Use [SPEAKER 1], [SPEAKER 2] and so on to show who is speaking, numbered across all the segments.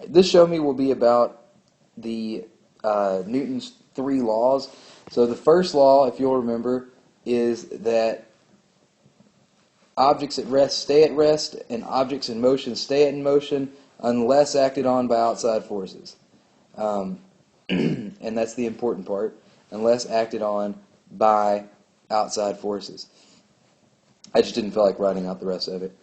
[SPEAKER 1] This show me will be about the Newton's three laws. So the first law, if you'll remember, is that objects at rest stay at rest and objects in motion stay in motion unless acted on by outside forces. And that's the important part, unless acted on by outside forces. I just didn't feel like writing out the rest of it.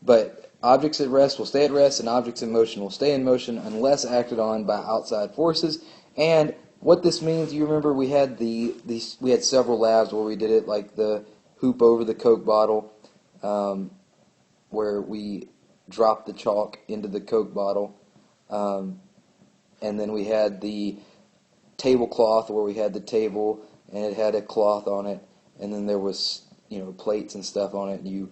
[SPEAKER 1] But objects at rest will stay at rest and objects in motion will stay in motion unless acted on by outside forces. And what this means, you remember we had we had several labs where we did it, like the hoop over the Coke bottle, where we dropped the chalk into the Coke bottle, and then we had the tablecloth where we had the table and it had a cloth on it, and then there was plates and stuff on it, and you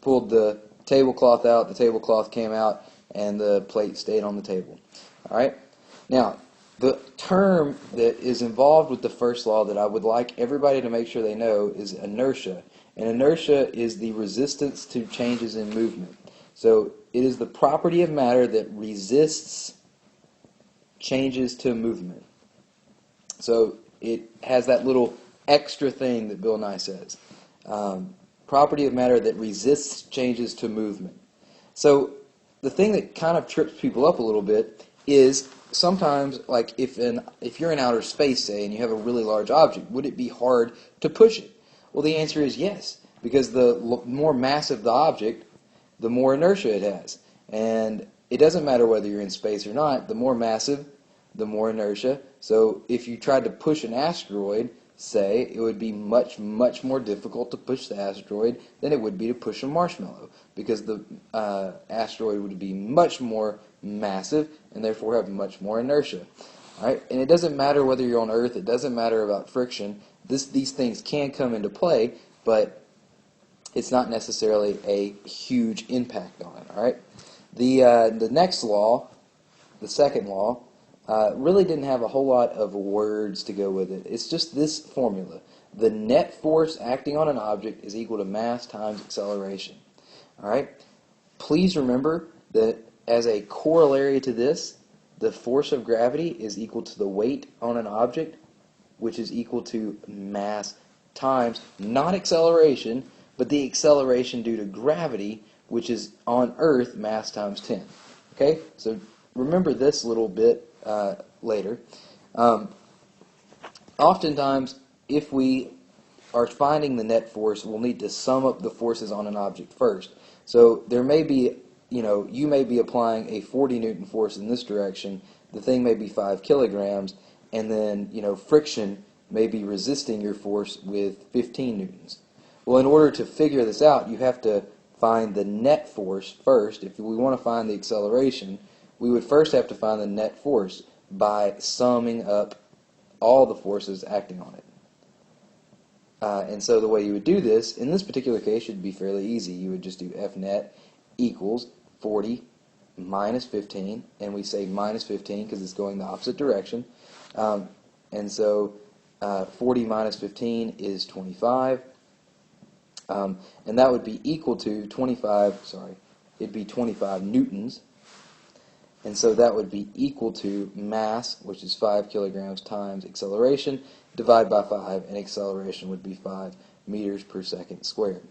[SPEAKER 1] pulled the tablecloth out, the tablecloth came out, and the plate stayed on the table. All right. Now, the term that is involved with the first law that I would like everybody to make sure they know is inertia. And inertia is the resistance to changes in movement. So it is the property of matter that resists changes to movement. So it has that little extra thing that Bill Nye says. Property of matter that resists changes to movement. So the thing that kind of trips people up a little bit is sometimes, like if you're in outer space, say, and you have a really large object, would it be hard to push it? Well, the answer is yes, because the more massive the object, the more inertia it has. And it doesn't matter whether you're in space or not, the more massive, the more inertia. So if you tried to push an asteroid, say, it would be much, much more difficult to push the asteroid than it would be to push a marshmallow, because the asteroid would be much more massive and therefore have much more inertia. All right? And it doesn't matter whether you're on Earth, it doesn't matter about friction. These things can come into play, but it's not necessarily a huge impact on it. All right? The next law, the second law, really didn't have a whole lot of words to go with it. It's just this formula. The net force acting on an object is equal to mass times acceleration. All right? Please remember that as a corollary to this, the force of gravity is equal to the weight on an object, which is equal to mass times, not acceleration, but the acceleration due to gravity, which is on Earth, mass times 10. Okay? So remember this little bit later. Oftentimes, if we are finding the net force, we'll need to sum up the forces on an object first. So there may be, you may be applying a 40 Newton force in this direction, the thing may be 5 kilograms, and then, friction may be resisting your force with 15 newtons. Well, in order to figure this out, you have to find the net force first. If we want to find the acceleration, we would first have to find the net force by summing up all the forces acting on it. And so the way you would do this, in this particular case, should be fairly easy. You would just do F net equals 40 minus 15, and we say minus 15 because it's going the opposite direction. And so 40 minus 15 is 25. And that would be equal to 25 newtons. And so that would be equal to mass, which is 5 kilograms, times acceleration, divided by 5, and acceleration would be 5 meters per second squared.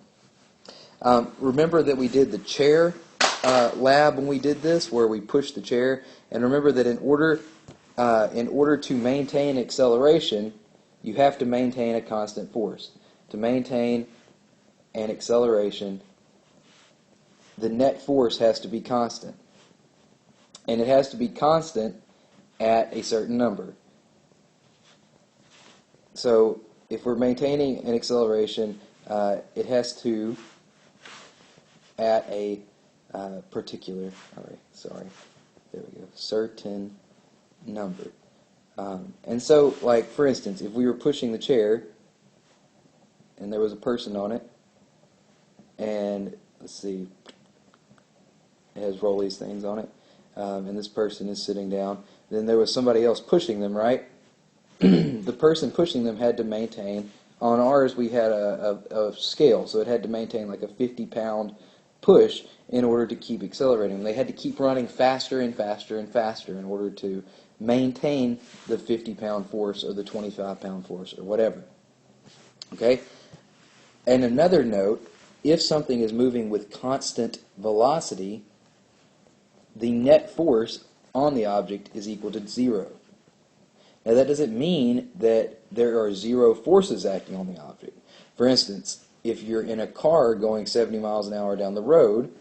[SPEAKER 1] Remember that we did the chair lab when we did this, where we pushed the chair. And remember that in order to maintain acceleration, you have to maintain a constant force. To maintain an acceleration, the net force has to be constant. And it has to be constant at a certain number. So if we're maintaining an acceleration, it has to at a particular, certain number. And so, like, for instance, if we were pushing the chair and there was a person on it, and let's see, it has rollies things on it, and this person is sitting down, then there was somebody else pushing them, right? The person pushing them had to maintain, on ours we had a scale, so it had to maintain like a 50-pound push in order to keep accelerating. They had to keep running faster and faster and faster in order to maintain the 50-pound force or the 25-pound force or whatever. Okay? And another note, if something is moving with constant velocity, the net force on the object is equal to 0. Now that doesn't mean that there are 0 forces acting on the object. For instance, if you're in a car going 70 miles an hour down the road,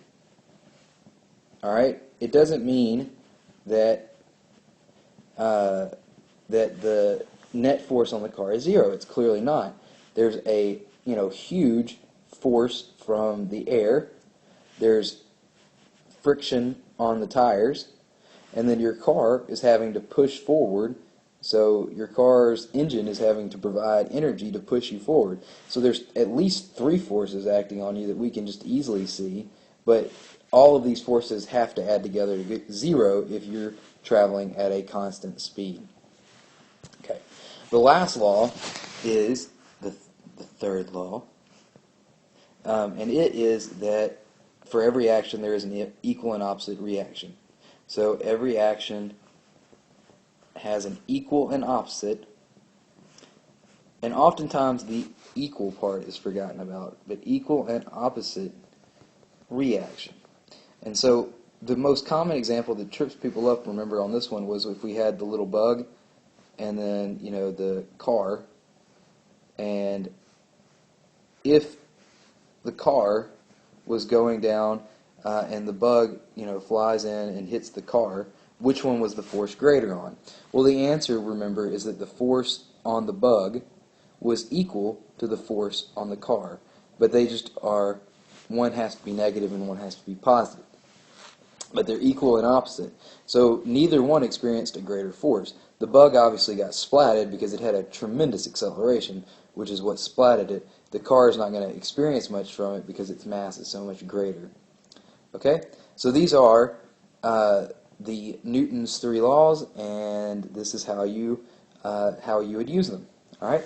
[SPEAKER 1] all right, it doesn't mean that that the net force on the car is 0. It's clearly not. There's a huge force from the air. There's friction on the tires, and then your car is having to push forward. So your car's engine is having to provide energy to push you forward. So there's at least 3 forces acting on you that we can just easily see, but all of these forces have to add together to get 0 if you're traveling at a constant speed. Okay. The last law is the third law, and it is that for every action there is an equal and opposite reaction. So every action has an equal and opposite, and oftentimes the equal part is forgotten about, but equal and opposite reaction. And so the most common example that trips people up, remember on this one, was if we had the little bug and then the car, and if the car was going down and the bug flies in and hits the car, which one was the force greater on? Well, the answer, remember, is that the force on the bug was equal to the force on the car, but they just are, one has to be negative and one has to be positive. But they're equal and opposite. So neither one experienced a greater force. The bug obviously got splatted because it had a tremendous acceleration, which is what splatted it. The car is not going to experience much from it because its mass is so much greater. Okay? So these are the Newton's 3 laws, and this is how you would use them. All right?